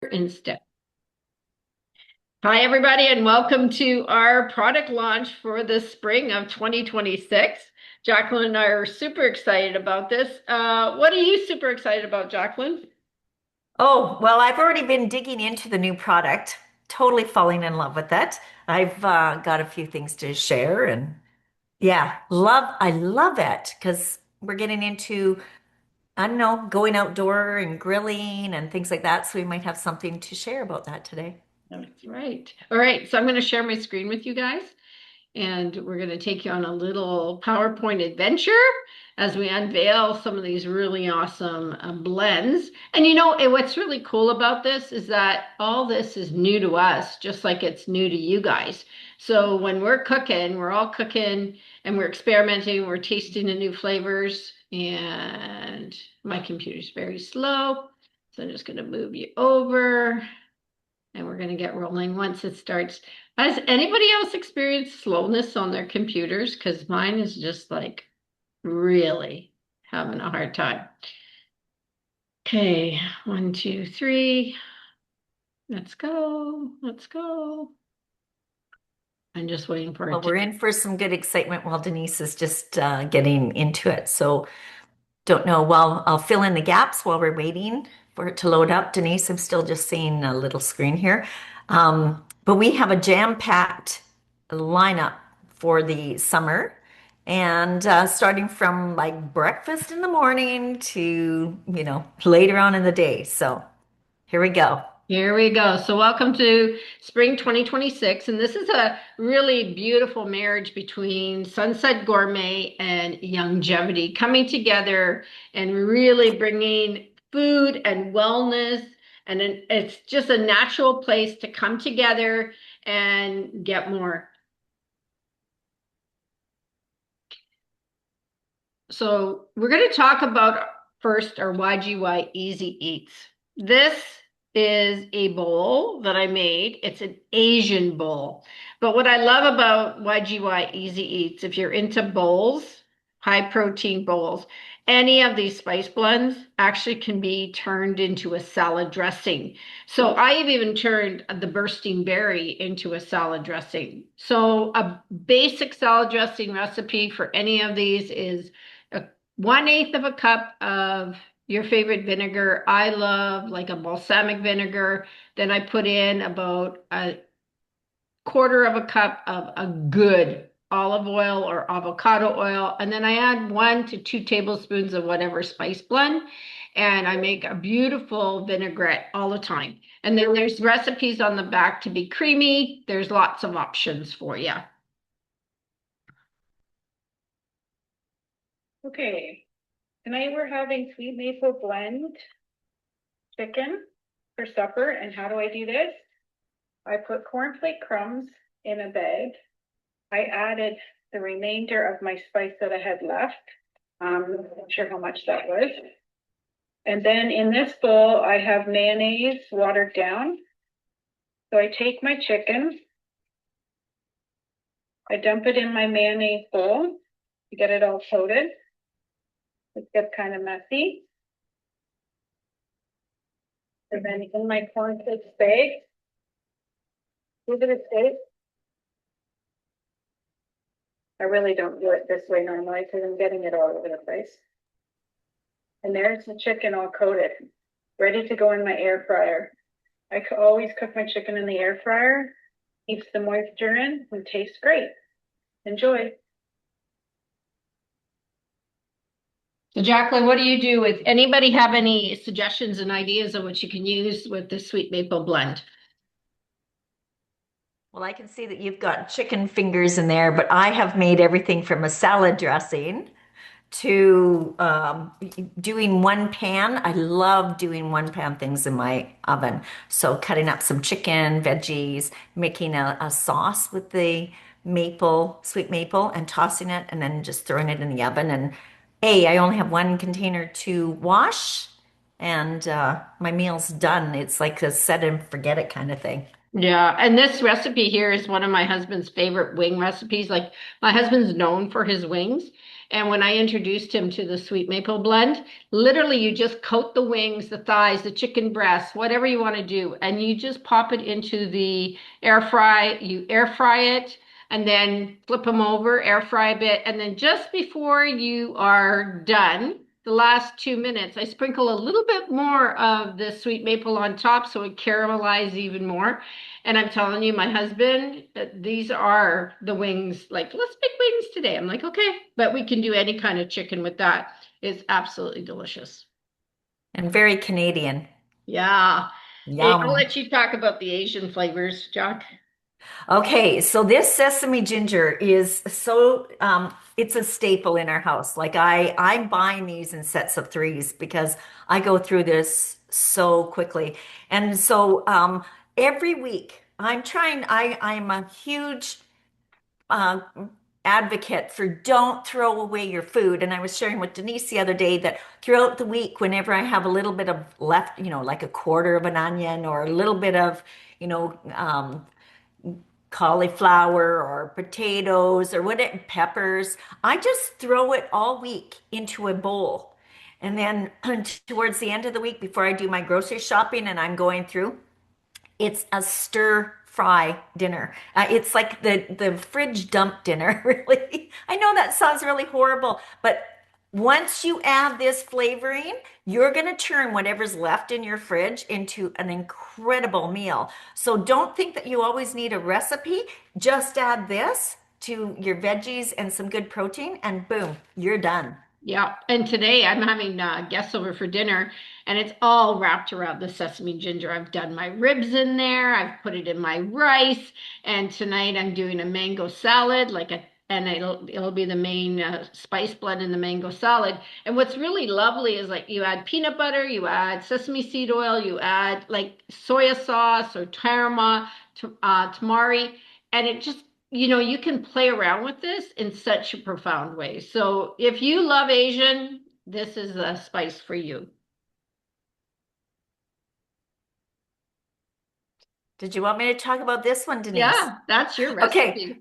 instead. Hi, everybody, and welcome to our product launch for the spring of 2026. Jacqueline and I are super excited about this. What are you super excited about, Jacqueline? Oh, well, I've already been digging into the new product, totally falling in love with it. I've got a few things to share and yeah, I love it because we're getting into, I don't know, going outdoor and grilling and things like that. So we might have something to share about that today. That's right. All right, so I'm going to share my screen with you guys, and we're going to take you on a little PowerPoint adventure as we unveil some of these really awesome blends. And what's really cool about this is that all this is new to us, just like it's new to you guys. So when we're cooking, we're all cooking and we're experimenting, we're tasting the new flavors. And my computer's very slow, so I'm just going to move you over and we're going to get rolling once it starts. Has anybody else experienced slowness on their computers? Because mine is just like really having a hard time. Okay, one, two, three. Let's go. Let's go. I'm just waiting for Well, it to. we're in for some good excitement while Denise is just getting into it. So don't know. Well, I'll fill in the gaps while we're waiting for it to load up. Denise, I'm still just seeing a little screen here. But we have a jam-packed lineup for the summer. And starting from like breakfast in the morning to, later on in the day. So here we go. Here we go. So, welcome to spring 2026. And this is a really beautiful marriage between Sunset Gourmet and Longevity coming together and really bringing food and wellness. And it's just a natural place to come together and get more. So we're going to talk about first our YGY Easy Eats. This is a bowl that I made. It's an Asian bowl. But what I love about YGY Easy Eats, if you're into bowls, high protein bowls, any of these spice blends actually can be turned into a salad dressing. So I have even turned the bursting berry into a salad dressing. So a basic salad dressing recipe for any of these is a 1/8 of a cup of your favorite vinegar. I love like a balsamic vinegar. Then I put in about a quarter of a cup of a good olive oil or avocado oil. And then I add 1 to 2 tablespoons of whatever spice blend. And I make a beautiful vinaigrette all the time. And then there's recipes on the back to be creamy. There's lots of options for you. Okay, tonight we're having sweet maple blend chicken for supper. And how do I do this? I put cornflake crumbs in a bag. I added the remainder of my spice that I had left. I'm not sure how much that was. And then in this bowl, I have mayonnaise watered down. So I take my chicken, I dump it in my mayonnaise bowl to get it all coated. It gets kind of messy. And then in my cornflakes bag, give it a shake. I really don't do it this way normally because I'm getting it all over the place. And there's the chicken all coated, ready to go in my air fryer. I always cook my chicken in the air fryer, keeps the moisture in and tastes great. Enjoy. So, Jacqueline, what do you do with anybody have any suggestions and ideas of what you can use with the sweet maple blend? Well, I can see that you've got chicken fingers in there, but I have made everything from a salad dressing to doing one pan. I love doing one pan things in my oven. So cutting up some chicken, veggies, making a sauce with the sweet maple, and tossing it and then just throwing it in the oven. And I only have one container to wash and my meal's done. It's like a set and forget it kind of thing. Yeah, and this recipe here is one of my husband's favorite wing recipes. Like my husband's known for his wings. And when I introduced him to the sweet maple blend, literally you just coat the wings, the thighs, the chicken breasts, whatever you want to do, and you just pop it into the air fry. You air fry it and then flip them over, air fry a bit, and then just before you are done, the last 2 minutes, I sprinkle a little bit more of the sweet maple on top so it caramelizes even more. And I'm telling you, my husband, these are the wings. Like, let's make wings today. I'm like, okay, but we can do any kind of chicken with that. It's absolutely delicious. And very Canadian. Yeah. Hey, I'll Yum. let you talk about the Asian flavors, Jack. Okay, so this sesame ginger is so it's a staple in our house. Like I'm buying these in sets of threes because I go through this so quickly. And so every week I'm a huge uh, advocate for don't throw away your food. And I was sharing with Denise the other day that throughout the week, whenever I have a little bit of left, like a quarter of an onion or a little bit of, you know, cauliflower or potatoes or whatever, peppers. I just throw it all week into a bowl. And then towards the end of the week, before I do my grocery shopping and I'm going through, it's a stir fry dinner. It's like the fridge dump dinner, really. I know that sounds really horrible, but once you add this flavoring, you're going to turn whatever's left in your fridge into an incredible meal. So don't think that you always need a recipe. Just add this to your veggies and some good protein, and boom, you're done. Yeah, and today I'm having guests over for dinner, and it's all wrapped around the sesame ginger. I've done my ribs in there, I've put it in my rice, and tonight I'm doing a mango salad, and it'll be the main spice blend in the mango salad. And what's really lovely is like you add peanut butter, you add sesame seed oil, you add like soya sauce or tamari, and it just you can play around with this in such a profound way. So if you love Asian, this is a spice for you. Did you want me to talk about this one, Denise? Yeah, that's your Okay. recipe.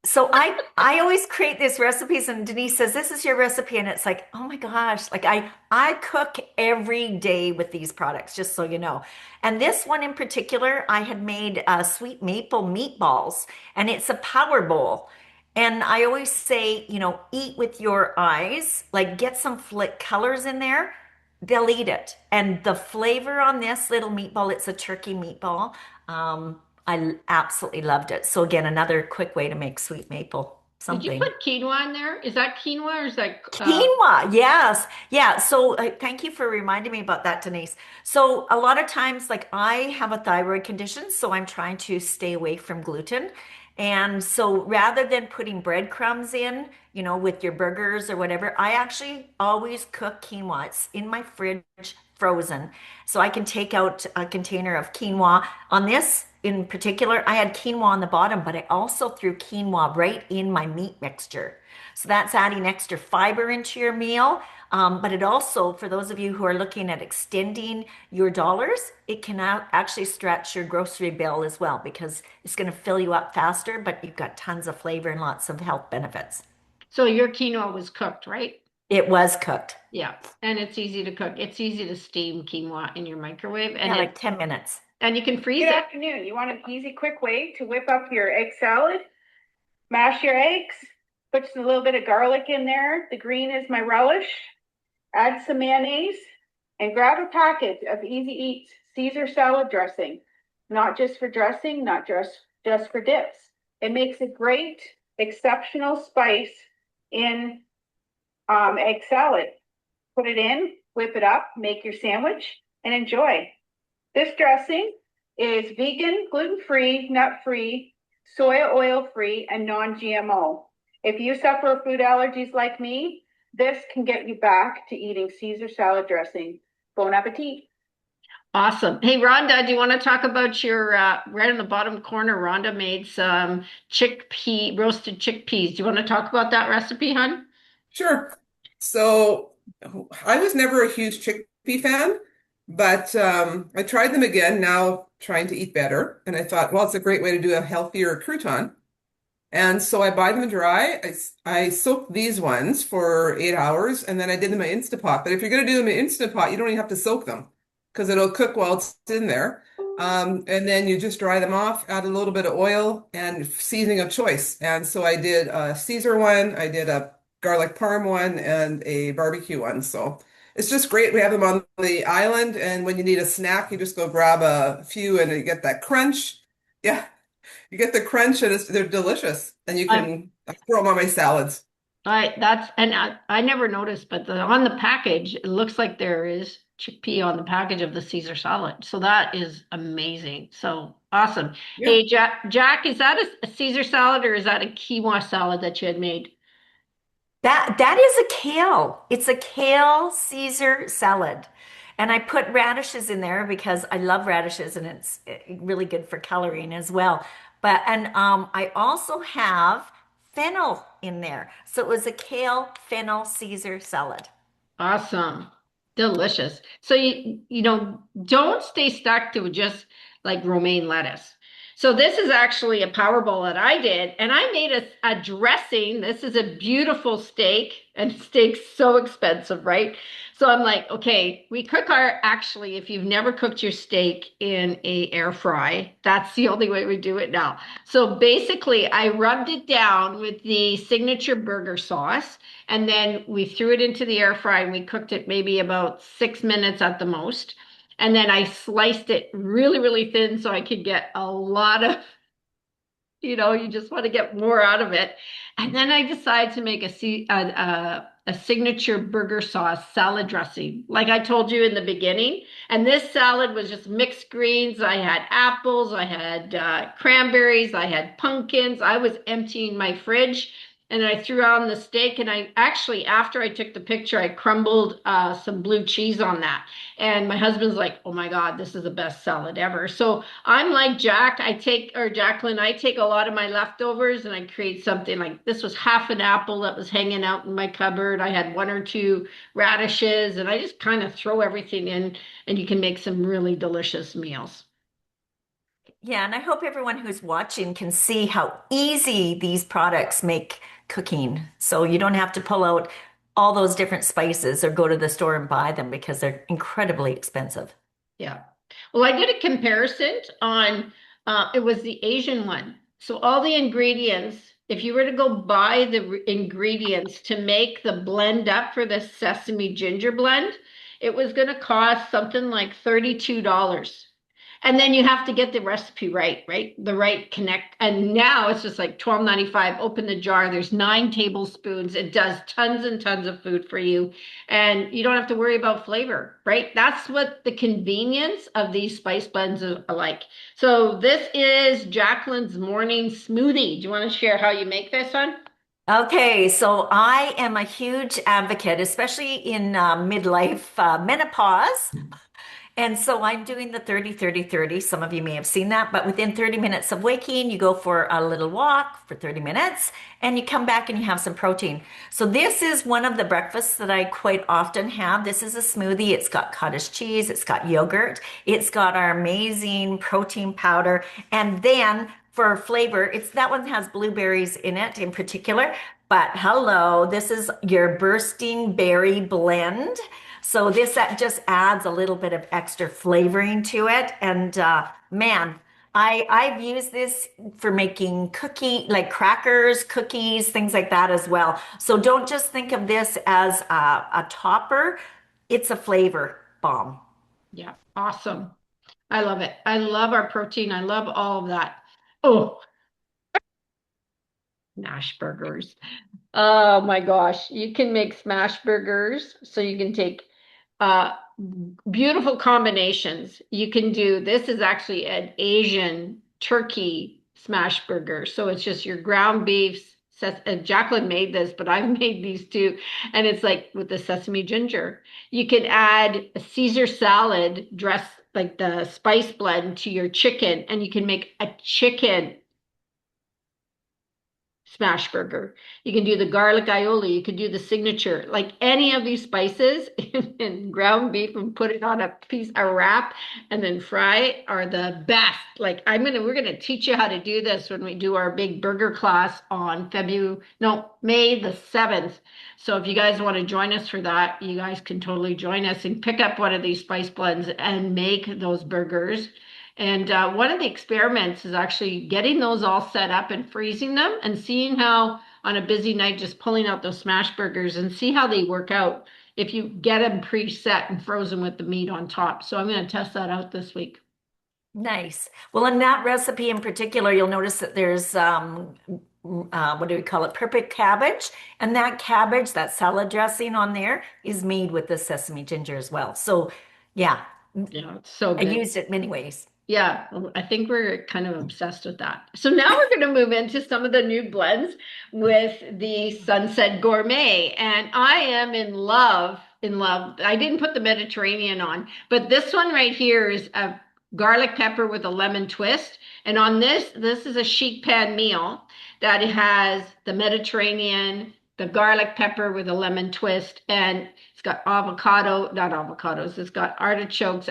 So I always create these recipes and Denise says this is your recipe and it's like, "Oh my gosh, like I cook every day with these products just so you know." And this one in particular, I had made sweet maple meatballs and it's a power bowl. And I always say, eat with your eyes, like get some flick colors in there. They'll eat it. And the flavor on this little meatball, it's a turkey meatball. I absolutely loved it. So again, another quick way to make sweet maple Did you something. put quinoa in there? Is that quinoa or is that Quinoa, yes. Yeah. So thank you for reminding me about that, Denise. So a lot of times, like I have a thyroid condition, so I'm trying to stay away from gluten. And so rather than putting breadcrumbs in, with your burgers or whatever, I actually always cook quinoa. It's in my fridge frozen. So I can take out a container of quinoa. On this in particular, I had quinoa on the bottom, but I also threw quinoa right in my meat mixture. So that's adding extra fiber into your meal. But it also, for those of you who are looking at extending your dollars, it can actually stretch your grocery bill as well because it's going to fill you up faster, but you've got tons of flavor and lots of health benefits. so your quinoa was cooked, right? It was cooked. Yeah, and it's easy to cook. It's easy to steam quinoa in your microwave, Yeah, like 10 minutes. and you can freeze Good it. afternoon. You want an easy, quick way to whip up your egg salad? Mash your eggs, put a little bit of garlic in there. The green is my relish. Add some mayonnaise and grab a packet of Easy Eats Caesar salad dressing. Not just for dressing, not just for dips. It makes a great, exceptional spice in egg salad. Put it in, whip it up, make your sandwich, and enjoy. This dressing is vegan, gluten-free, nut-free, soya oil-free, and non-GMO. If you suffer food allergies like me, this can get you back to eating Caesar salad dressing. Bon appetit. Awesome. Hey, Rhonda, do you want to talk about your right in the bottom corner? Rhonda made some roasted chickpeas. Do you want to talk about that recipe, hon? Sure. So I was never a huge chickpea fan, but I tried them again now trying to eat better. And I thought, well, it's a great way to do a healthier crouton. And so I buy them dry. I soak these ones for 8 hours and then I did them in Instapot. But if you're going to do them in Instapot, you don't even have to soak them because it'll cook while it's in there. And then you just dry them off, add a little bit of oil and seasoning of choice. And so I did a Caesar one, I did a garlic parm one, and a barbecue one. So it's just great. We have them on the island, and when you need a snack, you just go grab a few and you get that crunch. Yeah, you get the crunch and they're delicious. And you I, can throw them on my salads. I never noticed, but on the package, it looks like there is chickpea on the package of the Caesar salad. So that is amazing. So awesome. Yeah. Hey, Jack, is that a Caesar salad or is that a quinoa salad that you had made? That is a kale. It's a kale Caesar salad. And I put radishes in there because I love radishes and it's really good for coloring as well. But and I also have fennel in there. So it was a kale fennel Caesar salad. Awesome. Delicious. So don't stay stuck to just like romaine lettuce. So this is actually a power bowl that I did, and I made a dressing. This is a beautiful steak, and steak's so expensive, right? So I'm like, okay, we cook our actually, if you've never cooked your steak in a air fry, that's the only way we do it now. So basically, I rubbed it down with the signature burger sauce. And then we threw it into the air fry and we cooked it maybe about 6 minutes at the most. And then I sliced it really, really thin so I could get a lot of, you just want to get more out of it. And then I decided to make a signature burger sauce salad dressing, like I told you in the beginning. And this salad was just mixed greens. I had apples, I had cranberries, I had pumpkins. I was emptying my fridge. And I threw on the steak, and I actually, after I took the picture, I crumbled some blue cheese on that. And my husband's like, "Oh my God, this is the best salad ever." So I'm like Jacqueline, I take a lot of my leftovers and I create something like this was half an apple that was hanging out in my cupboard. I had one or two radishes and I just kind of throw everything in and you can make some really delicious meals. Yeah, and I hope everyone who's watching can see how easy these products make cooking. So you don't have to pull out all those different spices or go to the store and buy them because they're incredibly expensive. Yeah. Well, I did a comparison on, it was the Asian one. So all the ingredients, if you were to go buy the ingredients to make the blend up for the sesame ginger blend, it was going to cost something like $32. And then you have to get the recipe right, right? The right connect. And now it's just like 12.95. Open the jar. There's 9 tablespoons. It does tons and tons of food for you. And you don't have to worry about flavor, right? That's what the convenience of these spice blends are like. So this is Jacqueline's morning smoothie. Do you want to share how you make this one? Okay, so I am a huge advocate, especially in midlife menopause. And so I'm doing the 30, 30, 30. Some of you may have seen that, but within 30 minutes of waking, you go for a little walk for 30 minutes and you come back and you have some protein. So this is one of the breakfasts that I quite often have. This is a smoothie. It's got cottage cheese, it's got yogurt, it's got our amazing protein powder. And then for flavor, it's that one has blueberries in it in particular. But hello, this is your bursting berry blend. So this that just adds a little bit of extra flavoring to it. And man, I've used this for making like crackers, cookies, things like that as well. So don't just think of this as a topper. It's a flavor bomb. Yeah, awesome. I love it. I love our protein. I love all of that. Oh, mash burgers. Oh my gosh, you can make smash burgers. So you can take uh beautiful combinations. You can do this is actually an Asian turkey smash burger. So it's just your ground beef. Jacqueline made this, but I've made these too. And it's like with the sesame ginger. You can add a Caesar salad dress like the spice blend to your chicken, and you can make a chicken smash burger. You can do the garlic aioli. You can do the signature, like any of these spices and ground beef and put it on a wrap and then fry it are the best. Like we're gonna teach you how to do this when we do our big burger class on May the 7th. So if you guys want to join us for that, you guys can totally join us and pick up one of these spice blends and make those burgers. And one of the experiments is actually getting those all set up and freezing them and seeing how on a busy night, just pulling out those smash burgers and see how they work out if you get them preset and frozen with the meat on top. So I'm going to test that out this week. Nice. Well, in that recipe in particular, you'll notice that there's what do we call it? Purple cabbage. And that cabbage, that salad dressing on there is made with the sesame ginger as well. So yeah, Yeah, it's so I good. used it many ways. Yeah, I think we're kind of obsessed with that. So now we're going to move into some of the new blends with the Sunset Gourmet. And I am in love, in love. I didn't put the Mediterranean on, but this one right here is a garlic pepper with a lemon twist. And on this is a chic pan meal that has the Mediterranean, the garlic pepper with a lemon twist, and it's got not avocados, it's got artichokes,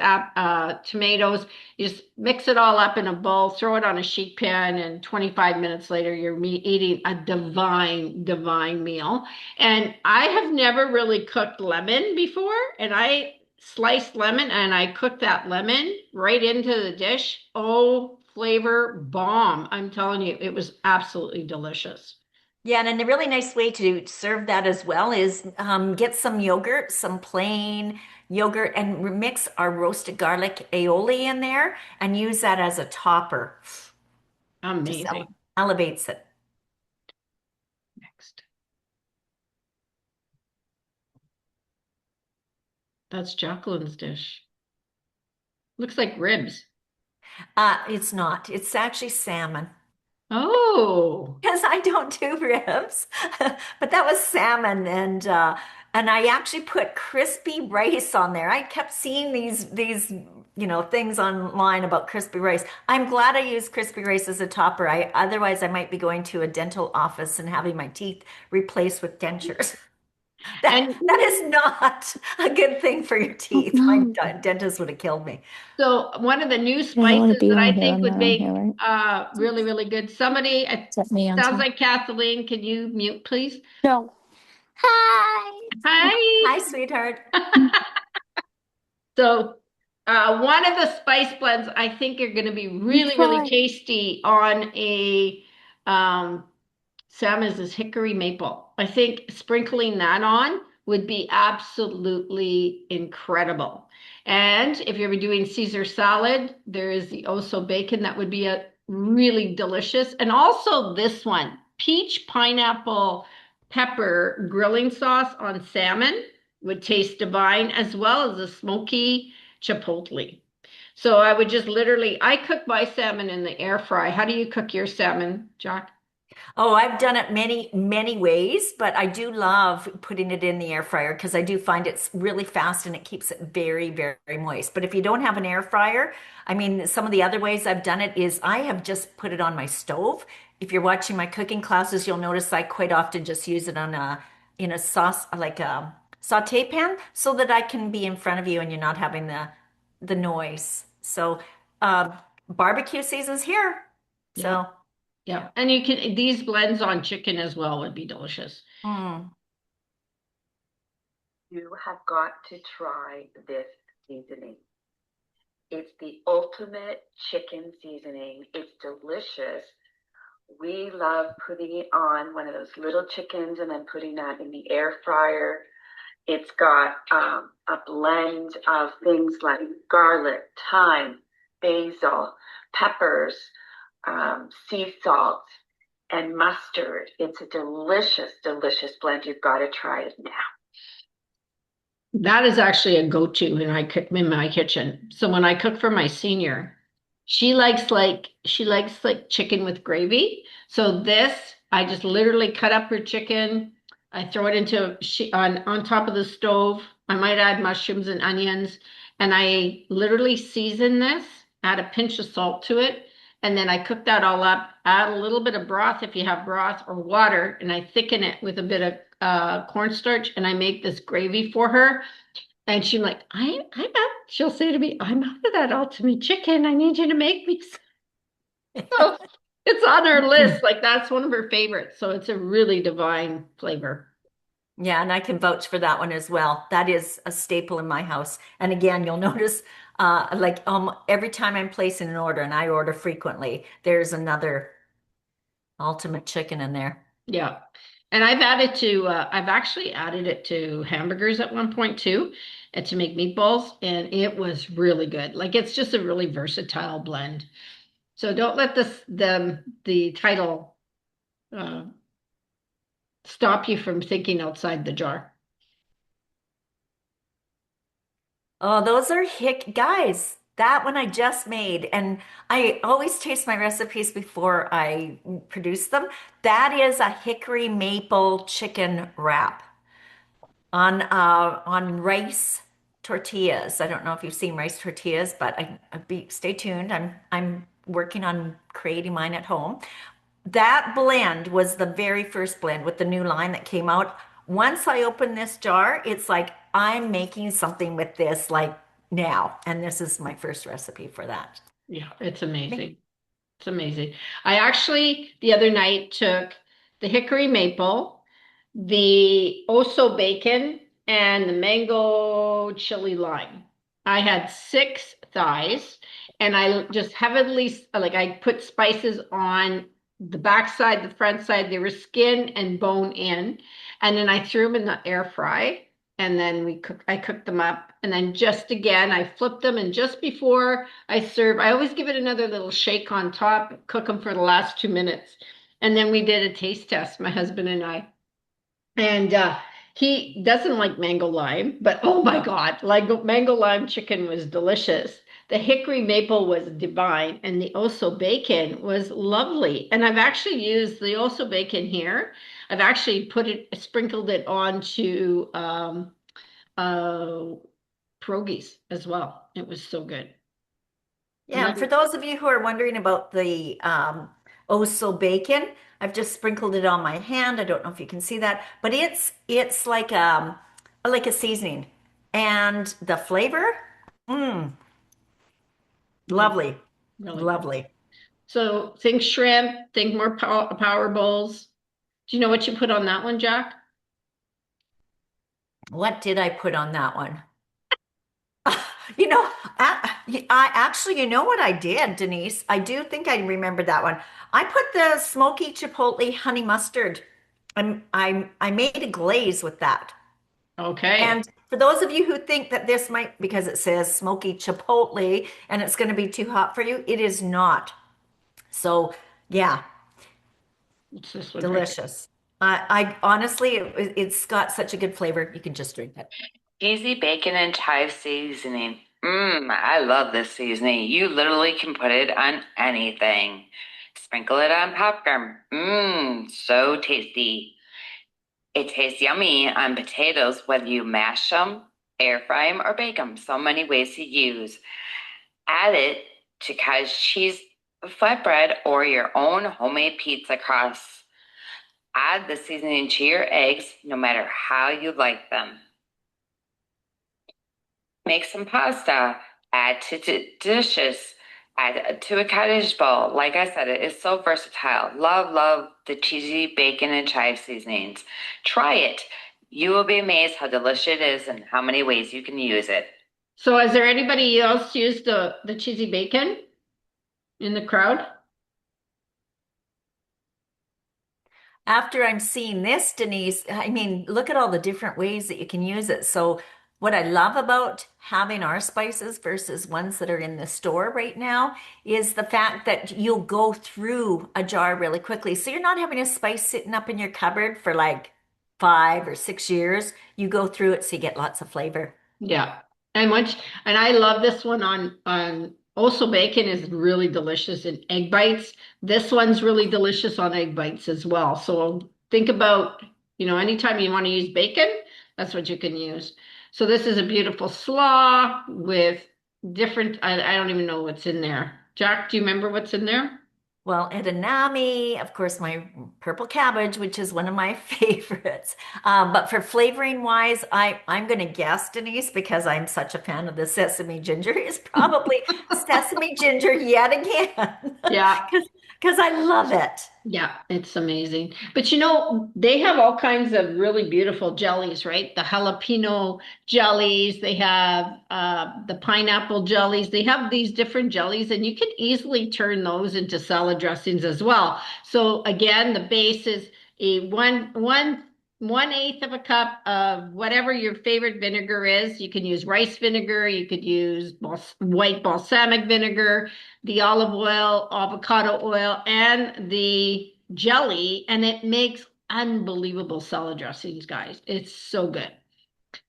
tomatoes. You just mix it all up in a bowl, throw it on a sheet pan, and 25 minutes later, you're eating a divine, divine meal. And I have never really cooked lemon before, and I sliced lemon and I cooked that lemon right into the dish. Oh, flavor bomb. I'm telling you, it was absolutely delicious. Yeah, and a really nice way to serve that as well is get some yogurt, some plain yogurt, and mix our roasted garlic aioli in there and use that as a topper. Just Amazing. elevates it. Next. That's Jacqueline's dish. Looks like ribs. It's not. It's actually salmon. Oh, Because I don't do ribs, but that was salmon, and I actually put crispy rice on there. I kept seeing these things online about crispy rice. I'm glad I used crispy rice as a topper. I otherwise I might be going to a dental office and having my teeth replaced with dentures. That and that is not a good thing for your teeth. My dentist would have killed me. so one of the new Does it want to spices be that on I here think and would then on here, make right? really, really good. Somebody, it Is that me on sounds top? like Kathleen. Can you mute, please? No. Hi. Hi, Hi. sweetheart. So, one of the spice blends I think are going to be I'm really, really trying. tasty on a Sam is this hickory maple. I think sprinkling that on would be absolutely incredible. And if you're doing Caesar salad, there is the oso bacon that would be a really delicious. And also this one, peach pineapple pepper grilling sauce on salmon would taste divine, as well as a smoky chipotle. So I would just literally, I cook my salmon in the air fry. How do you cook your salmon, Jack? Oh, I've done it many, many ways, but I do love putting it in the air fryer because I do find it's really fast and it keeps it very, very moist. But if you don't have an air fryer, I mean, some of the other ways I've done it is I have just put it on my stove. If you're watching my cooking classes, you'll notice I quite often just use it on in a sauce, like a saute pan, so that I can be in front of you and you're not having the noise. So, barbecue season's here. Yeah. So. Yeah, and you can these blends on chicken as well would be delicious. Mm. You have got to try this seasoning. It's the ultimate chicken seasoning. It's delicious. We love putting it on one of those little chickens and then putting that in the air fryer. It's got a blend of things like garlic, thyme, basil, peppers, sea salt, and mustard. It's a delicious, delicious blend. You've got to try it now. That is actually a go-to in my kitchen. So when I cook for my senior, she likes like chicken with gravy. So this, I just literally cut up her chicken. I throw it into on top of the stove. I might add mushrooms and onions, and I literally season this, add a pinch of salt to it, And then I cook that all up, add a little bit of broth if you have broth or water, and I thicken it with a bit of cornstarch, and I make this gravy for her. And she's like, I'm out. She'll say to me, I'm out of that ultimate chicken. I need you to make me some. So it's on her list. Like that's one of her favorites. So it's a really divine flavor. Yeah, and I can vouch for that one as well. That is a staple in my house. And again, you'll notice like every time I'm placing an order, and I order frequently, there's another ultimate chicken in there. Yeah. And I've actually added it to hamburgers at one point too, and to make meatballs, and it was really good. Like it's just a really versatile blend. So don't let the title uh, stop you from thinking outside the jar. Oh, those are hick guys. That one I just made, and I always taste my recipes before I produce them. That is a hickory maple chicken wrap on rice tortillas. I don't know if you've seen rice tortillas, but stay tuned. I'm working on creating mine at home. That blend was the very first blend with the new line that came out. Once I open this jar, it's like I'm making something with this like now. And this is my first recipe for that. Yeah, it's amazing. It's amazing. I actually the other night took the hickory maple, the oso bacon, and the mango chili lime. I had six thighs, and I just heavily like I put spices on the back side, the front side. They were skin and bone in, and then I threw them in the air fry, and then I cooked them up, and then just again I flipped them, and just before I serve, I always give it another little shake on top, cook them for the last 2 minutes, and then we did a taste test, my husband and I. And he doesn't like mango lime, but oh my God, like mango lime chicken was delicious. The hickory maple was divine, and the oso bacon was lovely. And I've actually used the oso bacon here. I've actually sprinkled it onto uh, pierogies as well. It was so good. Yeah, and for Another, those of you who are wondering about the oh so bacon, I've just sprinkled it on my hand. I don't know if you can see that, but it's like a seasoning. And the flavor, mm, yeah, lovely, really good. lovely. So think shrimp, think more power bowls. Do you know what you put on that one, Jack? What did I put on that one? You know, I actually, you know what I did, Denise? I do think I remember that one. I put the smoky chipotle honey mustard. I made a glaze with that. Okay. And for those of you who think that this might, because it says smoky chipotle and it's going to be too hot for you, it is not. So, yeah, It's this one right here. delicious. I honestly, it's got such a good flavor. You can just drink it. Cheesy bacon and chive seasoning. I love this seasoning. You literally can put it on anything. Sprinkle it on popcorn. So tasty. It tastes yummy on potatoes, whether you mash them, air fry them, or bake them. So many ways to use. Add it to cottage cheese flatbread or your own homemade pizza crust. Add the seasoning to your eggs, no matter how you like them. Make some pasta, add to dishes, add to a cottage bowl. Like I said, it is so versatile. Love, love the cheesy bacon and chive seasonings. Try it. You will be amazed how delicious it is and how many ways you can use it. So has there anybody else used the cheesy bacon in the crowd? After I'm seeing this, Denise, I mean, look at all the different ways that you can use it. So, what I love about having our spices versus ones that are in the store right now is the fact that you'll go through a jar really quickly. So, you're not having a spice sitting up in your cupboard for like 5 or 6 years. You go through it so you get lots of flavor. Yeah. And I love this one on also bacon is really delicious in egg bites. This one's really delicious on egg bites as well. So think about, anytime you want to use bacon, that's what you can use. So this is a beautiful slaw with different, I don't even know what's in there. Jack, do you remember what's in there? Well, edamame, of course, my purple cabbage, which is one of my favorites. But for flavoring wise, I'm going to guess, Denise, because I'm such a fan of the sesame ginger, is probably sesame ginger yet again, Yeah. because I love it. Yeah, it's amazing. But they have all kinds of really beautiful jellies, right? The jalapeno jellies, they have the pineapple jellies. They have these different jellies, and you can easily turn those into salad dressings as well. So again, the base is a one eighth of a cup of whatever your favorite vinegar is. You can use rice vinegar, you could use white balsamic vinegar, the olive oil, avocado oil, and the jelly, and it makes unbelievable salad dressings, guys. It's so good.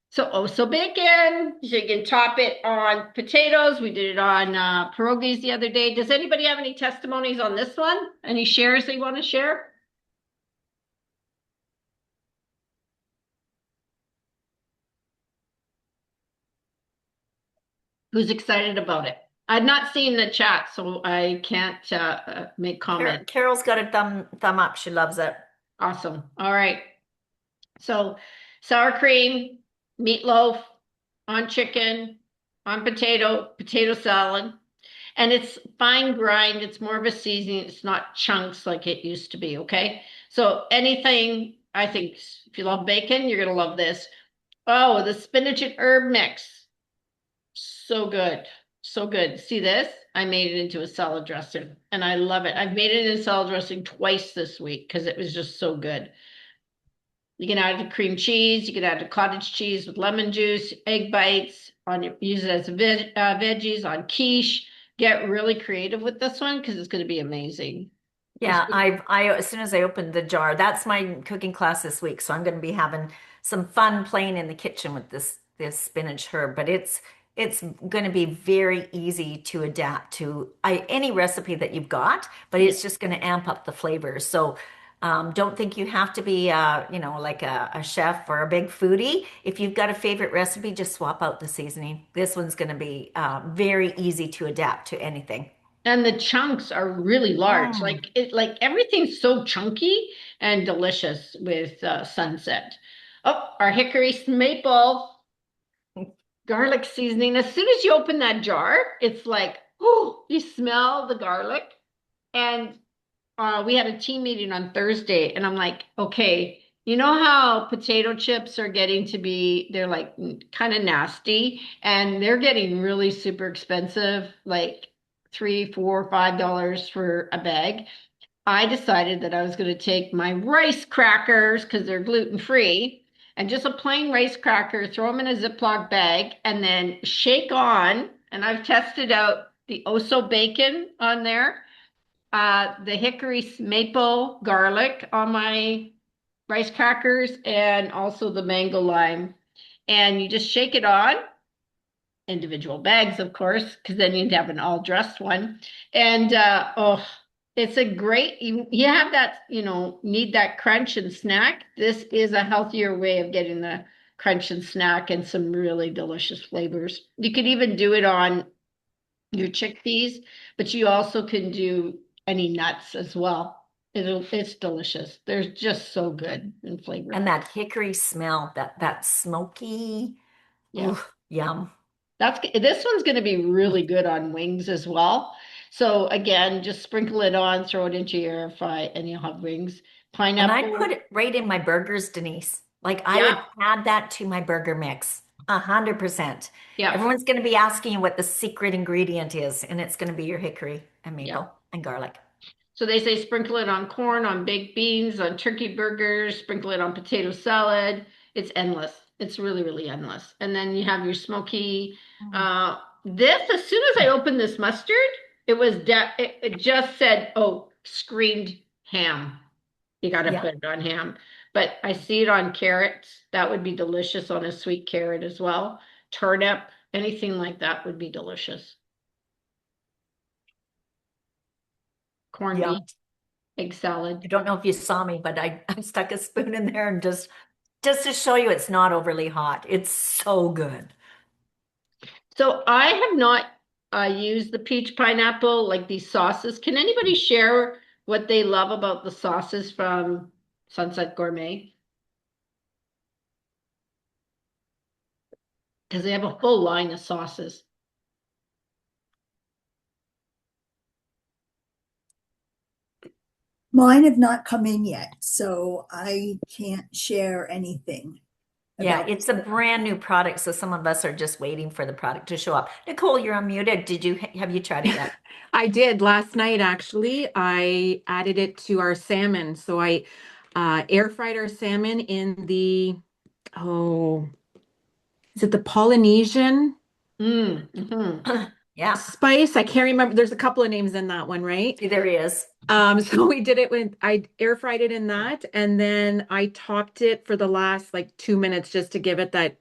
So bacon. So you can top it on potatoes. We did it on pierogies the other day. Does anybody have any testimonies on this one? Any shares they want to share? Who's excited about it? I've not seen the chat, so I can't make comment. Carol's got a thumb up. She loves it. Awesome. All right. So sour cream, meatloaf, on chicken, on potato salad. And it's fine grind. It's more of a seasoning. It's not chunks like it used to be. Okay. So anything, I think if you love bacon, you're going to love this. Oh, the spinach and herb mix. So good. So good. See this? I made it into a salad dressing and I love it. I've made it in a salad dressing twice this week because it was just so good. You can add the cream cheese. You can add the cottage cheese with lemon juice, egg bites on use it as veggies on quiche. Get really creative with this one because it's going to be amazing. Yeah, I as soon as I opened the jar, that's my cooking class this week. So I'm going to be having some fun playing in the kitchen with this spinach herb, but it's going to be very easy to adapt to any recipe that you've got, but Yeah. it's just going to amp up the flavors. So don't think you have to be like a chef or a big foodie. If you've got a favorite recipe, just swap out the seasoning. This one's going to be very easy to adapt to anything. And the chunks are really large. Mm. Like everything's so chunky and delicious with Sunset. Oh, our hickory maple garlic seasoning. As soon as you open that jar, it's like, oh, you smell the garlic. And we had a team meeting on Thursday, and I'm like, okay, you know how potato chips are getting to be, they're like kind of nasty, and they're getting really super expensive, like three, four, $5 for a bag. I decided that I was going to take my rice crackers because they're gluten free and just a plain rice cracker, throw them in a Ziploc bag, and then shake on. And I've tested out the Oso bacon on there, the hickory maple garlic on my rice crackers, and also the mango lime. And you just shake it on individual bags, of course, because then you'd have an all dressed one. And oh, it's a great, you have that, need that crunch and snack. This is a healthier way of getting the crunch and snack and some really delicious flavors. You could even do it on your chickpeas, but you also can do any nuts as well. It's delicious. They're just so good and And flavorful. that hickory smell, that smoky, Yeah. ooh, yum. This one's going to be really good on wings as well. So again, just sprinkle it on, throw it into your air fry, and you'll have wings. And I'd put Pineapple. it right in my burgers, Denise. Like I would Yeah, add that to my burger mix. 100%. yeah, Everyone's going to be asking you what the secret ingredient is, and it's going to be your hickory and yeah. maple and garlic. So they say sprinkle it on corn, on baked beans, on turkey burgers, sprinkle it on potato salad. It's endless. It's really, really endless. And then you have your smoky. Mm. As soon as I opened this mustard, it just said, oh, screamed ham. You got to Yeah. put it on ham. But I see it on carrots. That would be delicious on a sweet carrot as well. Turnip, anything like that would be delicious. Corned Yeah. beef, egg salad. I don't know if you saw me, but I stuck a spoon in there and just to show you it's not overly hot. It's so good. So I have not. use the peach pineapple, like these sauces. Can anybody share what they love about the sauces from Sunset Gourmet? Because they have a full line of sauces. Mine have not come in yet, so I can't share anything Yeah, about. it's a brand new product, so some of us are just waiting for the product to show up. Nicole, you're unmuted. Have you tried it yet? I did last night, actually. I added it to our salmon. So I air fried our salmon in oh, is it the Polynesian Yeah, spice? I can't remember. There's a couple of names in that one, right? there he is. So we did it with, I air fried it in that, and then I topped it for the last like 2 minutes just to give it that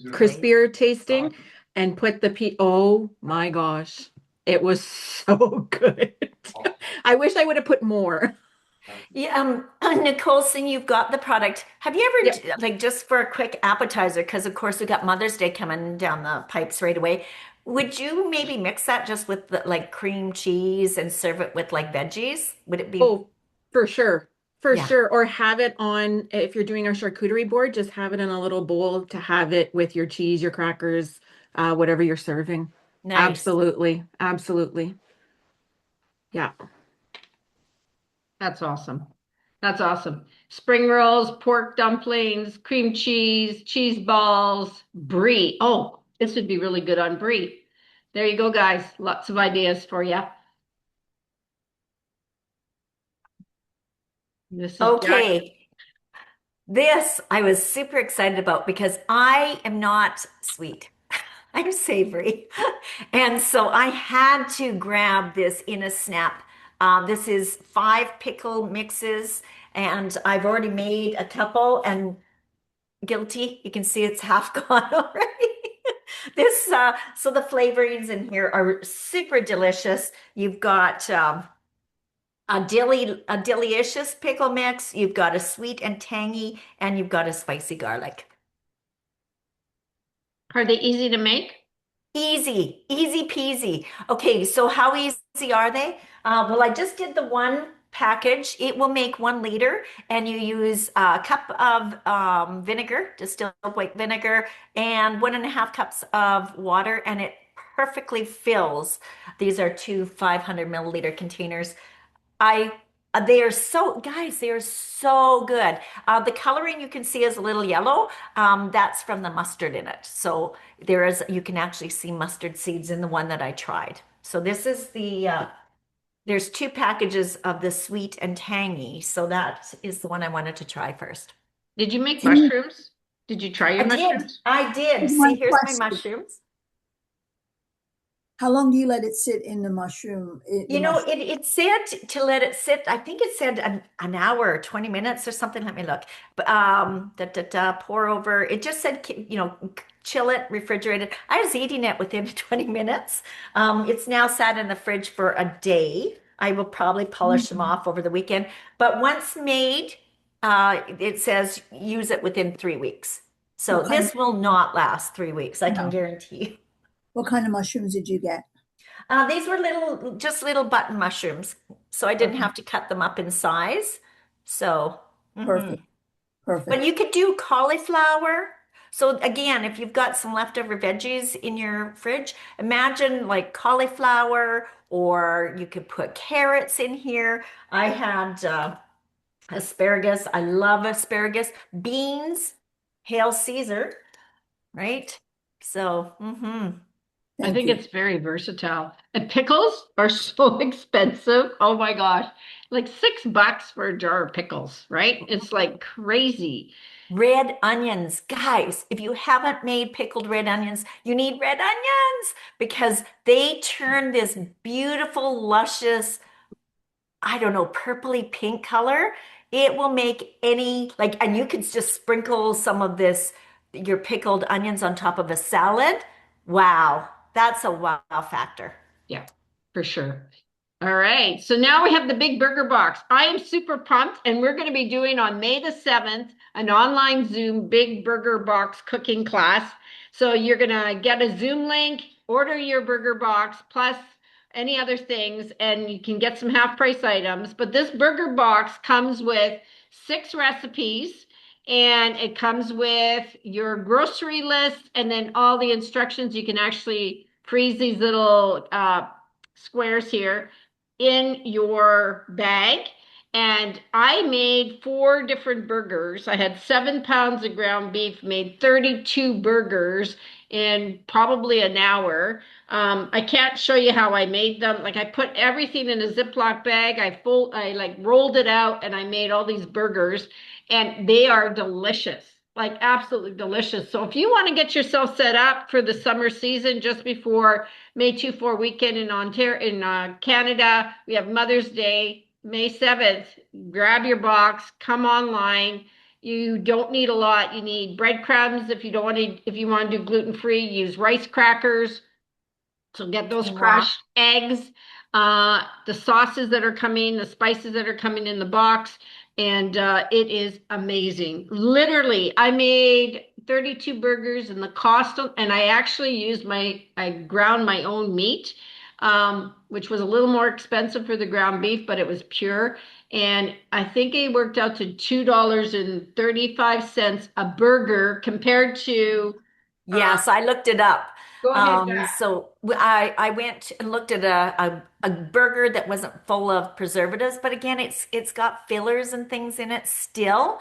crispier tasting and put oh my gosh, it was so good. I wish I would have put more. Yeah, Nicole, seeing you've got the product, have you ever, Yep. like, just for a quick appetizer, because of course we got Mother's Day coming down the pipes right away. Would you maybe mix that just with the, like cream cheese and serve it with like veggies? Would it be? Oh, for sure. For Yeah, sure. Or have it on, if you're doing our charcuterie board, just have it in a little bowl to have it with your cheese, your crackers, whatever you're serving. nice. Absolutely. Absolutely. Yeah. That's awesome. That's awesome. Spring rolls, pork dumplings, cream cheese, cheese balls, brie. Oh, this would be really good on brie. There you go, guys. Lots of ideas for you. This is Jack. Okay. This I was super excited about because I am not sweet. I'm savory. And so I had to grab this in a snap. This is 5 pickle mixes, and I've already made a couple and guilty. You can see it's half gone already. So the flavorings in here are super delicious. You've got a delicious pickle mix. You've got a sweet and tangy, and you've got a spicy garlic. Are they easy to make? Easy, easy peasy. Okay, so how easy are they? Well, I just did the one package. It will make 1 liter, and you use a cup of vinegar, distilled white vinegar, and 1.5 cups of water, and it perfectly fills. These are two 500 milliliter containers. I they are so guys, they are so good. The coloring you can see is a little yellow. That's from the mustard in it. So you can actually see mustard seeds in the one that I tried. So this is there's 2 packages of the sweet and tangy. So that is the one I wanted to try first. Did you make Denise, mushrooms? Did you try I your did. mushrooms? I did. See, one here's my question. mushrooms. How long do you let it sit in the mushroom? You know, it said to let it sit. I think it said an hour, 20 minutes or something. Let me look. But pour over. It just said, chill it, refrigerate it. I was eating it within 20 minutes. It's now sat in the fridge for a day. I will probably polish them off over the weekend. But once made, it says use it within 3 weeks. So What kind this will not last 3 weeks, I can no. guarantee you. What kind of mushrooms did you get? These were just little button mushrooms, so I didn't Okay. have to cut them up in size. So, Perfect. but Perfect. you could do cauliflower. So again, if you've got some leftover veggies in your fridge, imagine like cauliflower, or you could put carrots in here. I had asparagus. I love asparagus. Beans, hail Caesar, right? So, I Thank think you. it's very versatile. And pickles are so expensive. Oh my gosh. Like $6 for a jar of pickles, right? It's like crazy. red onions. Guys, if you haven't made pickled red onions, you need red onions because they turn this beautiful, luscious, I don't know, purpley pink color. It will make and you could just sprinkle some of your pickled onions on top of a salad. Wow, that's a wow factor. Yeah, for sure. All right. So now we have the big burger box. I am super pumped, and we're going to be doing on May the 7th an online Zoom big burger box cooking class. So you're going to get a Zoom link. order your burger box plus any other things, and you can get some half price items. But this burger box comes with 6 recipes, and it comes with your grocery list and then all the instructions. You can actually freeze these little squares here in your bag. And I made 4 different burgers. I had 7 pounds of ground beef, made 32 burgers in probably an hour. I can't show you how I made them. Like I put everything in a Ziploc bag. I like rolled it out and I made all these burgers, and they are delicious. Like absolutely delicious. So if you want to get yourself set up for the summer season just before May 2-4 weekend in Ontario, in Canada, we have Mother's Day, May 7th. Grab your box, come online. You don't need a lot. You need breadcrumbs if you don't want to, if you want to do gluten-free, use rice crackers. So get those Quinoa. crushed eggs, the sauces that are coming, the spices that are coming in the box, and it is amazing. Literally, I made 32 burgers, and the cost of, and I actually used I ground my own meat, which was a little more expensive for the ground beef, but it was pure. And I think it worked out to $2.35 a burger compared to, Yes, I looked it up. go ahead, Jack. I went and looked at a burger that wasn't full of preservatives, but again, it's got fillers and things in it still,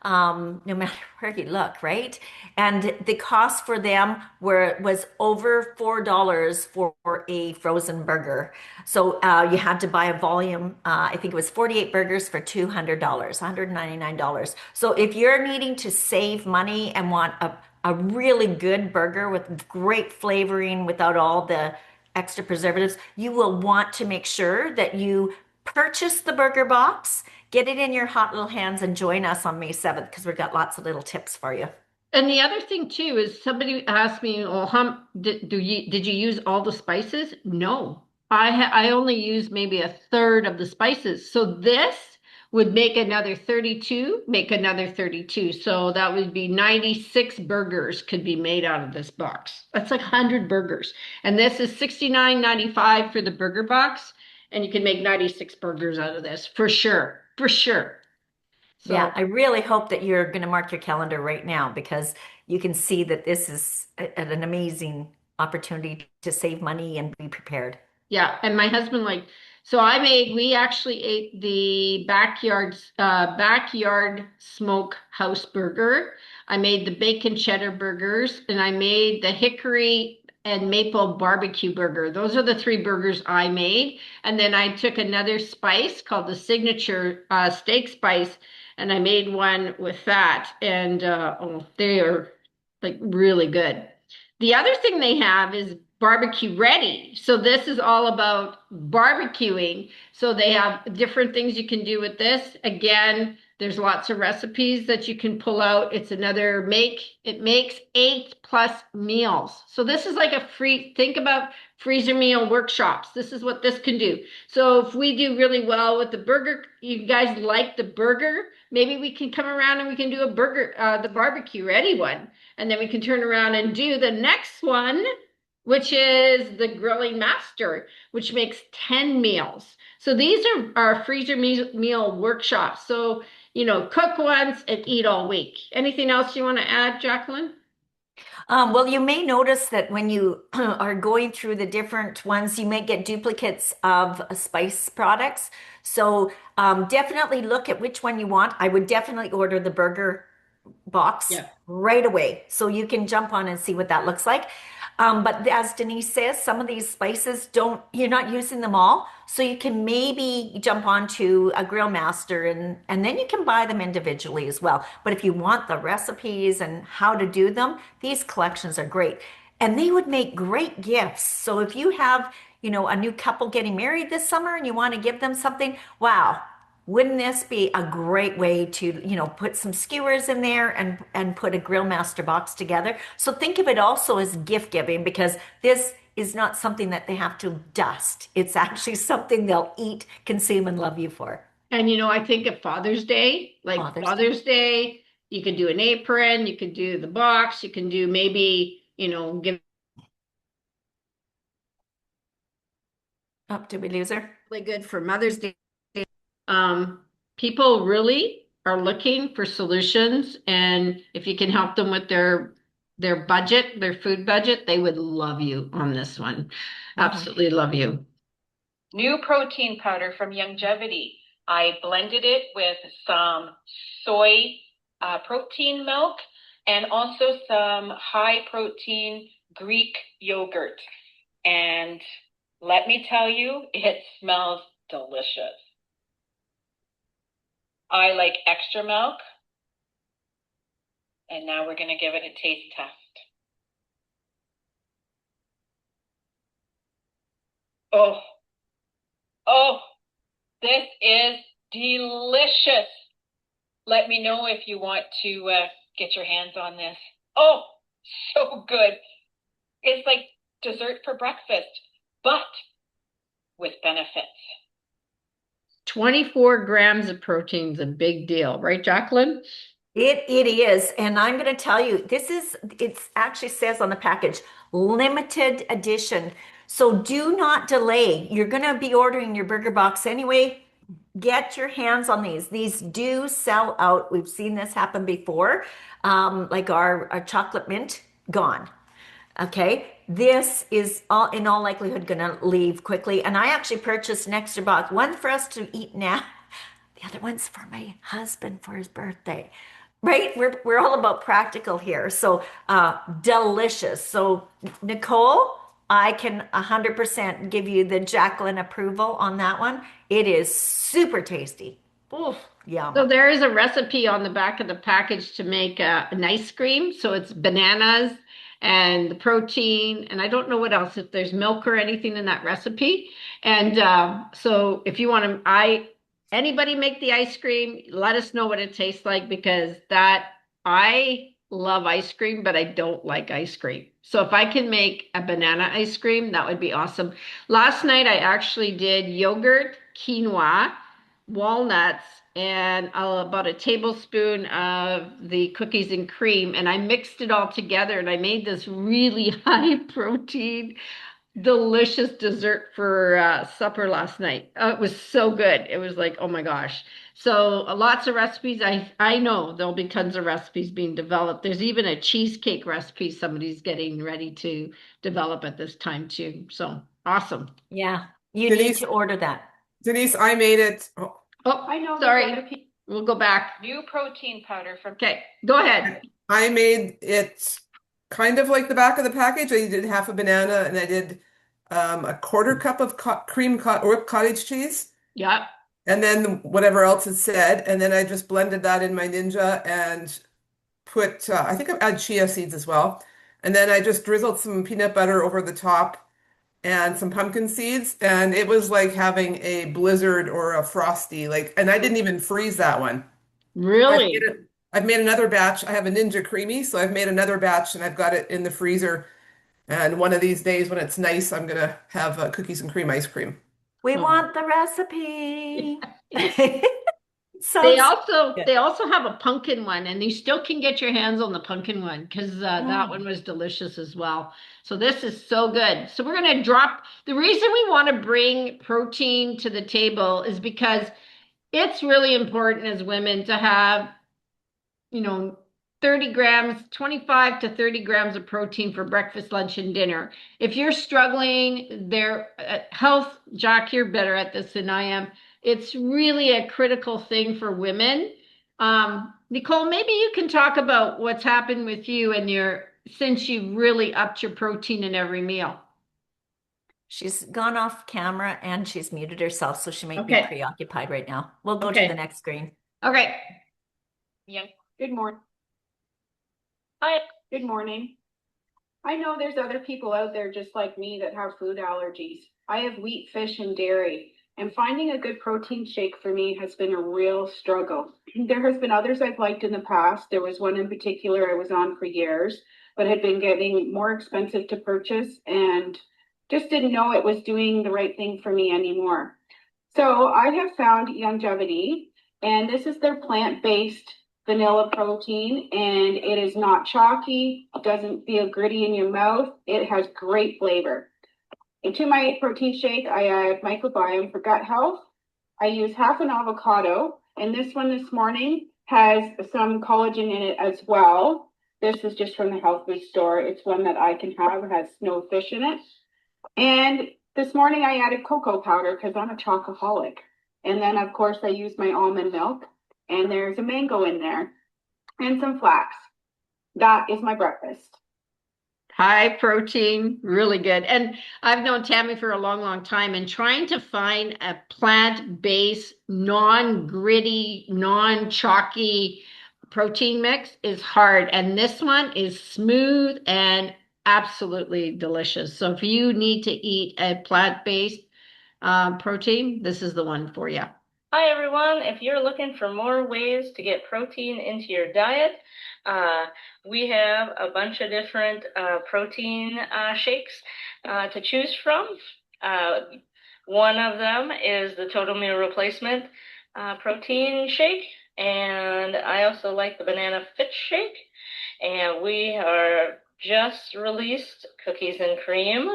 no matter where you look, right? And the cost for them was over $4 for a frozen burger. So you had to buy a volume. I think it was 48 burgers for $200, $199. So if you're needing to save money and want a really good burger with great flavoring without all the extra preservatives, you will want to make sure that you purchase the burger box, get it in your hot little hands, and join us on May 7th because we've got lots of little tips for you. And the other thing too is somebody asked me, "Well, how did you use all the spices?" No, I only used maybe a third of the spices. So this would make another 32, make another 32. So that would be 96 burgers could be made out of this box. That's like 100 burgers. And this is 69.95 for the burger box, and you can make 96 burgers out of this for sure. For sure. Yeah, So I really hope that you're going to mark your calendar right now because you can see that this is an amazing opportunity to save money and be prepared. yeah, and my husband so we actually ate the backyard smoke house burger. I made the bacon cheddar burgers, and I made the hickory and maple barbecue burger. Those are the 3 burgers I made. And then I took another spice called the signature steak spice, and I made one with that. And oh, they are like really good. The other thing they have is barbecue ready. So this is all about barbecuing. So they have different things you can do with this. Again, there's lots of recipes that you can pull out. It's another it makes 8+ meals. So this is like think about freezer meal workshops. This is what this can do. So if we do really well with the burger, you guys like the burger, maybe we can come around and we can do a burger, the barbecue ready one. And then we can turn around and do the next one, which is the grilling master, which makes 10 meals. So these are our freezer meal workshops. So, cook once and eat all week. Anything else you want to add, Jacqueline? Well, you may notice that when you are going through the different ones, you may get duplicates of spice products. So definitely look at which one you want. I would definitely order the burger box Yeah. right away so you can jump on and see what that looks like. But as Denise says, some of these spices you're not using them all. So you can maybe jump onto a grill master and then you can buy them individually as well. But if you want the recipes and how to do them, these collections are great. And they would make great gifts. So if you have, a new couple getting married this summer and you want to give them something, wow, wouldn't this be a great way to, put some skewers in there and put a grill master box together? So think of it also as gift giving because this is not something that they have to dust. It's actually something they'll eat, consume, and love you for. And I think of Father's Day, like Father's Day. Father's Day, you could do an apron, you could do the box, you can do maybe, give Oh, did we lose her? Really good for Mother's Day. People really are looking for solutions, and if you can help them with their budget, their food budget, they would love you on this one. Absolutely love you. New protein powder from Longevity. I blended it with some soy protein milk and also some high protein Greek yogurt. And let me tell you, it smells delicious. I like extra milk. And now we're going to give it a taste test. Oh, this is delicious. Let me know if you want to get your hands on this. Oh, so good. It's like dessert for breakfast, but with benefits. 24 grams of protein is a big deal, right, Jacqueline? It is, and I'm going to tell you, it actually says on the package, limited edition. So do not delay. You're going to be ordering your burger box anyway. Get your hands on these. These do sell out. We've seen this happen before. Like our chocolate mint, gone. Okay, this is in all likelihood going to leave quickly. And I actually purchased an extra box, one for us to eat now. The other one's for my husband for his birthday. Right? We're all about practical here. So delicious. So Nicole, I can 100% give you the Jacqueline approval on that one. It is super tasty. Oof, yum. So there is a recipe on the back of the package to make an ice cream. So it's bananas and the protein, and I don't know what else, if there's milk or anything in that recipe. And so if you want to, anybody make the ice cream, let us know what it tastes like, because I love ice cream, but I don't like ice cream. So if I can make a banana ice cream, that would be awesome. Last night I actually did yogurt, quinoa, walnuts, and about a tablespoon of the cookies and cream, and I mixed it all together, and I made this really high protein delicious dessert for supper last night. It was so good. It was like, oh my gosh. So lots of recipes. I know there'll be tons of recipes being developed. There's even a cheesecake recipe somebody's getting ready to develop at this time too. So awesome. Yeah, you need Denise, to order that. Denise, I made it. Oh, I know. sorry. We'll go back. New protein powder from. Okay, go ahead. I made it kind of like the back of the package. I did half a banana and I did a quarter cup of whipped cottage cheese. Yeah. And then whatever else it said. And then I just blended that in my Ninja and put, I think I add chia seeds as well. And then I just drizzled some peanut butter over the top and some pumpkin seeds. And it was like having a blizzard or a frosty, and I didn't even freeze that one. Really? I've made another batch. I have a Ninja Creamy, so I've made another batch and I've got it in the freezer. And one of these days when it's nice, I'm gonna have cookies and cream ice cream. We want the recipe. They Sounds also have a pumpkin one, and you still can get your hands on the pumpkin one, because that one was delicious as well. So this is so good. So we're going to drop. The reason we want to bring protein to the table is because it's really important as women to have, 30 grams, 25 to 30 grams of protein for breakfast, lunch, and dinner. If you're struggling, health, Jack, you're better at this than I am. It's really a critical thing for women. Nicole, maybe you can talk about what's happened with you since you really upped your protein in every meal. She's gone off camera and she's muted herself, so she might be Okay. preoccupied right now. We'll go Okay. to the next screen. Okay. Yeah. Good morning. Hi. Good morning. I know there's other people out there just like me that have food allergies. I have wheat, fish, and dairy, and finding a good protein shake for me has been a real struggle. There has been others I've liked in the past. There was one in particular I was on for years, but had been getting more expensive to purchase and just didn't know it was doing the right thing for me anymore. So I have found Longevity, and this is their plant-based vanilla protein, and it is not chalky. It doesn't feel gritty in your mouth. It has great flavor. Into my protein shake, I add microbiome for gut health. I use half an avocado, and this one this morning has some collagen in it as well. This is just from the health food store. It's one that I can have. It has no fish in it. And this morning I added cocoa powder because I'm a chocoholic. And then, of course, I use my almond milk, and there's a mango in there and some flax. That is my breakfast. High protein, really good. And I've known Tammy for a long, long time, and trying to find a plant-based, non-gritty, non-chalky protein mix is hard. And this one is smooth and absolutely delicious. So if you need to eat a plant-based protein, this is the one for you. Hi everyone, if you're looking for more ways to get protein into your diet, we have a bunch of different protein shakes to choose from. One of them is the Total Meal Replacement protein shake, and I also like the Banana Fit shake, and we are just released cookies and cream,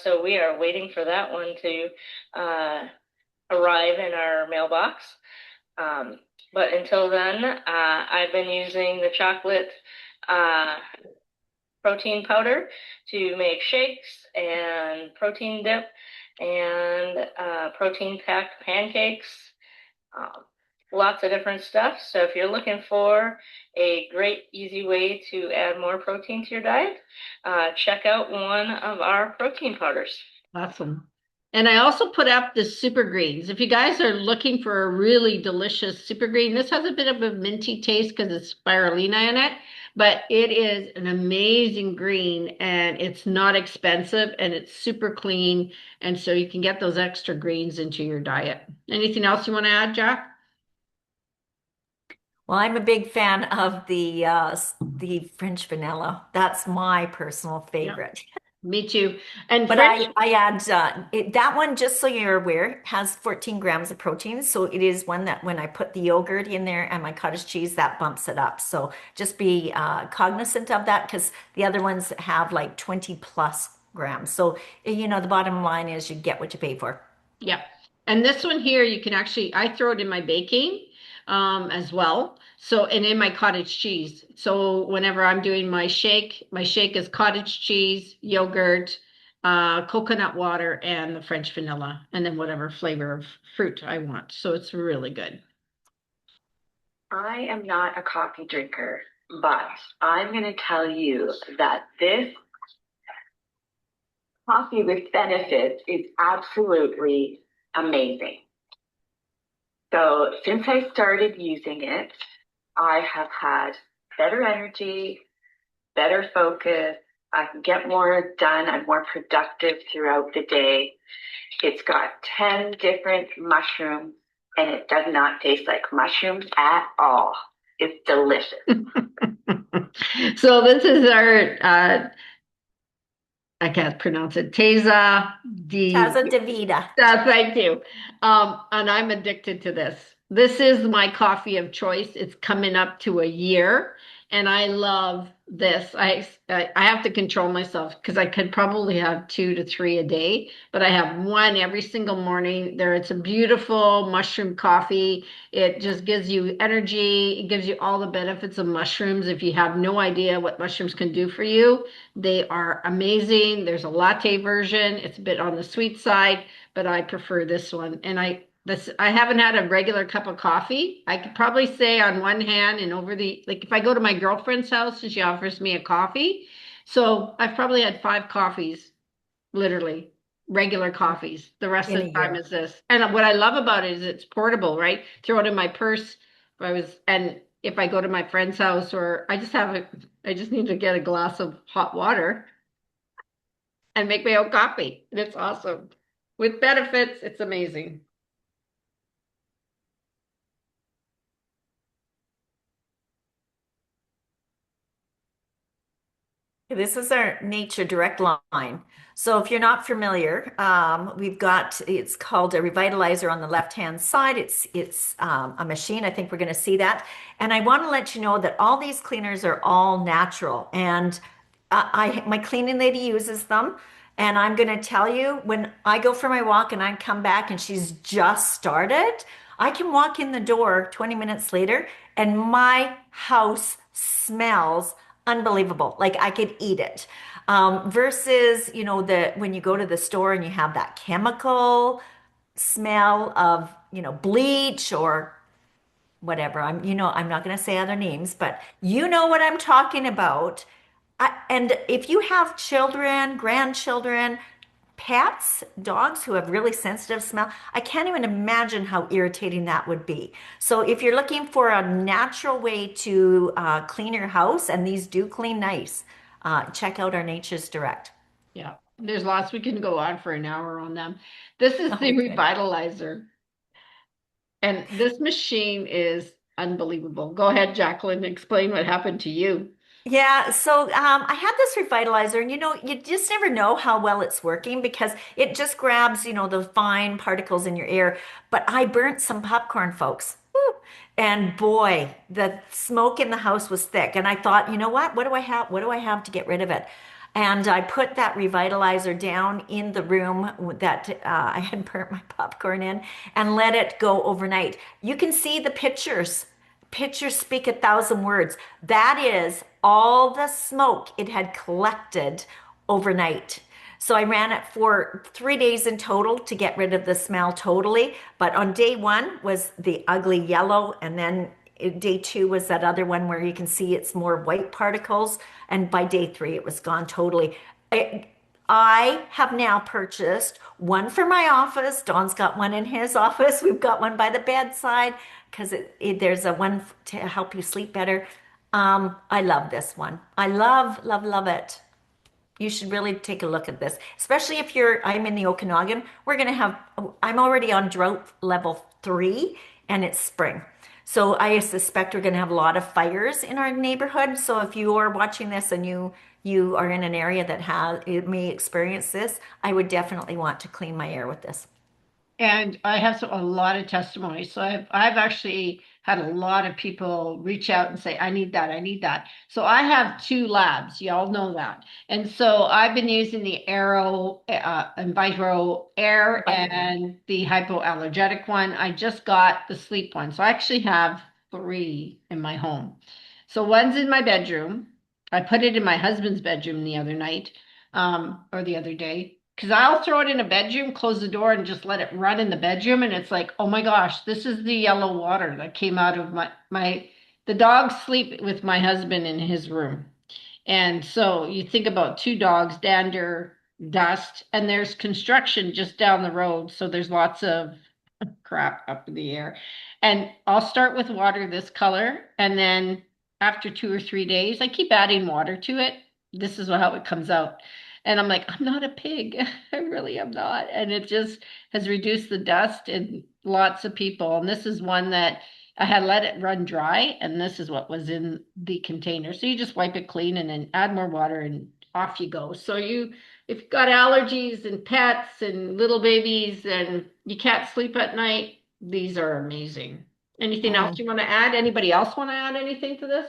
so we are waiting for that one to arrive in our mailbox. But until then, I've been using the chocolate protein powder to make shakes and protein dip and protein packed pancakes. Lots of different stuff. So if you're looking for a great, easy way to add more protein to your diet, check out one of our protein powders. Awesome. And I also put up the super greens. If you guys are looking for a really delicious super green, this has a bit of a minty taste because it's spirulina in it, but it is an amazing green and it's not expensive and it's super clean. And so you can get those extra greens into your diet. Anything else you want to add, Jack? Well, I'm a big fan of the French vanilla. That's my personal favorite. Me too. And But French, I add that one, just so you're aware, has 14 grams of protein. So it is one that when I put the yogurt in there and my cottage cheese, that bumps it up. So just be cognizant of that because the other ones have like 20 plus grams. So, the bottom line is you get what you pay for. yeah. And this one here, you can actually, I throw it in my baking as well. So, and in my cottage cheese. So whenever I'm doing my shake is cottage cheese, yogurt, coconut water, and the French vanilla, and then whatever flavor of fruit I want. So it's really good. I am not a coffee drinker, but I'm going to tell you that this coffee with benefits is absolutely amazing. So since I started using it, I have had better energy, better focus. I can get more done. I'm more productive throughout the day. It's got 10 different mushrooms and it does not taste like mushrooms at all. It's delicious. So this is our I can't pronounce it. Taza de Vida. Thank you. And I'm addicted to this. This is my coffee of choice. It's coming up to a year, and I love this. I have to control myself because I could probably have 2 to 3 a day, but I have one every single morning. It's a beautiful mushroom coffee. It just gives you energy. It gives you all the benefits of mushrooms. If you have no idea what mushrooms can do for you, they are amazing. There's a latte version. It's a bit on the sweet side, but I prefer this one. And I haven't had a regular cup of coffee. I could probably say on one hand and like if I go to my girlfriend's house and she offers me a coffee. So I've probably had 5 coffees, literally regular coffees. The rest of the time is this. And what I love about it is it's portable, right? Throw it in my purse. And if I go to my friend's house or I just need to get a glass of hot water and make my own coffee. And it's awesome. With benefits, it's amazing. This is our Nature Direct line. So if you're not familiar, it's called a revitalizer on the left-hand side. It's a machine. I think we're going to see that. And I want to let you know that all these cleaners are all natural. And my cleaning lady uses them. And I'm going to tell you, when I go for my walk and I come back and she's just started, I can walk in the door 20 minutes later and my house smells unbelievable. Like I could eat it. Versus, the when you go to the store and you have that chemical smell of, bleach or whatever. I'm not going to say other names, but you know what I'm talking about. And if you have children, grandchildren, pets, dogs who have really sensitive smell, I can't even imagine how irritating that would be. So if you're looking for a natural way to clean your house, and these do clean nice, check out our Nature's Direct. Yeah, there's lots we can go on for an hour on them. This is Oh, the good. revitalizer, and this machine is unbelievable. Go ahead, Jacqueline, explain what happened to you. Yeah, so I had this revitalizer, and you just never know how well it's working because it just grabs, the fine particles in your air. But I burnt some popcorn, folks. Woo. And boy, the smoke in the house was thick. And I thought, you know what? What do I have? What do I have to get rid of it? And I put that revitalizer down in the room that I had burnt my popcorn in and let it go overnight. You can see the pictures. Pictures speak 1,000 words. That is all the smoke it had collected overnight. So I ran it for 3 days in total to get rid of the smell totally. But on day one was the ugly yellow, and then day two was that other one where you can see it's more white particles. And by day three, it was gone totally. I have now purchased one for my office. Don's got one in his office. We've got one by the bedside because there's a one to help you sleep better. I love this one. I love, love, love it. You should really take a look at this, especially if I'm in the Okanagan. I'm already on drought level 3 and it's spring. So I suspect we're going to have a lot of fires in our neighborhood. So if you are watching this and you are in an area that it may experience this, I would definitely want to clean my air with this. And I have a lot of testimony. So I've actually had a lot of people reach out and say, I need that, I need that. So I have two labs, y'all know that. And so I've been using the Aero and Vitro Air and the hypoallergenic one. I just got the sleep one. So I actually have 3 in my home. So one's in my bedroom. I put it in my husband's bedroom the other night, or the other day. Because I'll throw it in a bedroom, close the door, and just let it run in the bedroom. And it's like, oh my gosh, this is the yellow water that came out of the dogs sleep with my husband in his room. And so you think about 2 dogs, dander, dust, and there's construction just down the road. So there's lots of crap up in the air. And I'll start with water this color. And then after 2 or 3 days, I keep adding water to it. This is how it comes out. And I'm like, I'm not a pig. I really am not. And it just has reduced the dust in lots of people. And this is one that I had let it run dry. And this is what was in the container. So you just wipe it clean and then add more water and off you go. So if you've got allergies and pets and little babies and you can't sleep at night, these are amazing. Anything else you want to add? Anybody else want to add anything to this?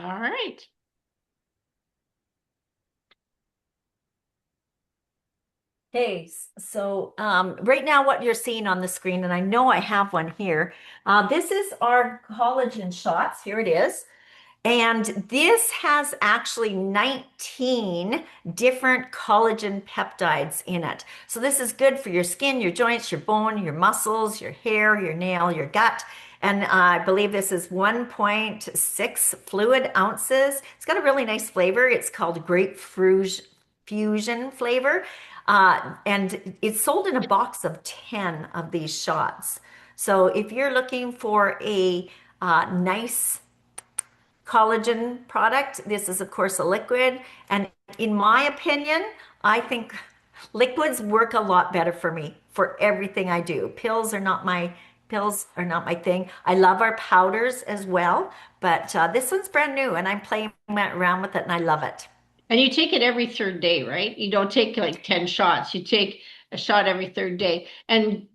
All right. Okay, so right now what you're seeing on the screen, and I know I have one here, this is our collagen shots. Here it is. And this has actually 19 different collagen peptides in it. So this is good for your skin, your joints, your bone, your muscles, your hair, your nail, your gut. And I believe this is 1.6 fluid ounces. It's got a really nice flavor. It's called grapefruit fusion flavor. And it's sold in a box of 10 of these shots. So if you're looking for a nice collagen product, this is of course a liquid. And in my opinion, I think liquids work a lot better for me for everything I do. Pills are not my thing. I love our powders as well, but this one's brand new and I'm playing around with it and I love it. And you take it every third day, right? You don't take like 10 shots. You take a shot every third day. And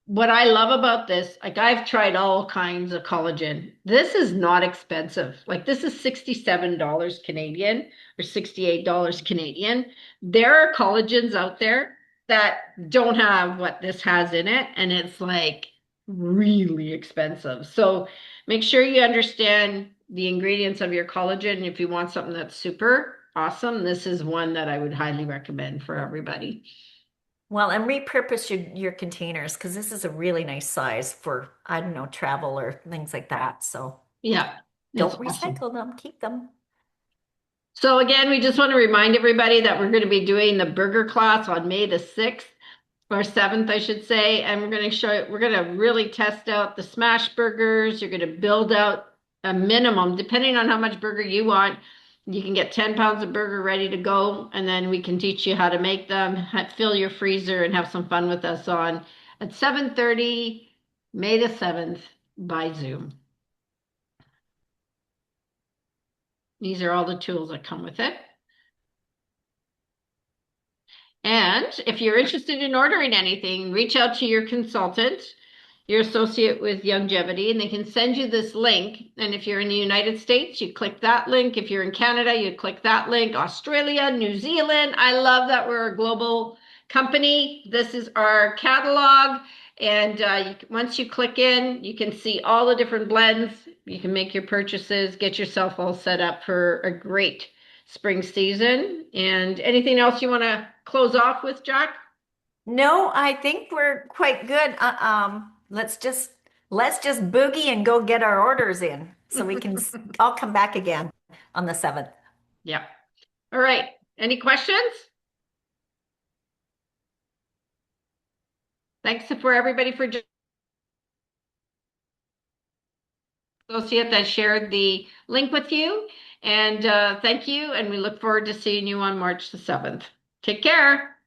what I love about this, like I've tried all kinds of collagen. This is not expensive. Like this is $67 Canadian or $68 Canadian. There are collagens out there that don't have what this has in it, and it's like really expensive. So make sure you understand the ingredients of your collagen. If you want something that's super awesome, this is one that I would highly recommend for everybody. Well, and repurpose your containers because this is a really nice size for, I don't know, travel or things like that. So Yeah, it's don't awesome. recycle them, keep them. So again, we just want to remind everybody that we're going to be doing the burger class on May the 6th or 7th, I should say, and we're going to really test out the smash burgers. You're going to build out a minimum, depending on how much burger you want. You can get 10 pounds of burger ready to go, and then we can teach you how to make them, fill your freezer, and have some fun with us on at 7:30, May the 7th by Zoom. These are all the tools that come with it. And if you're interested in ordering anything, reach out to your consultant, your associate with Longevity, and they can send you this link. And if you're in the United States, you click that link. If you're in Canada, you click that link. Australia, New Zealand. I love that we're a global company. This is our catalog. And once you click in, you can see all the different blends. You can make your purchases, get yourself all set up for a great spring season. And anything else you want to close off with, Jack? No, I think we're quite good. Let's just boogie and go get our orders in so we can all come back again on the 7th. Yeah. All right. Any questions? Thanks for everybody for associate that shared the link with you. And thank you. And we look forward to seeing you on March the 7th. Take care.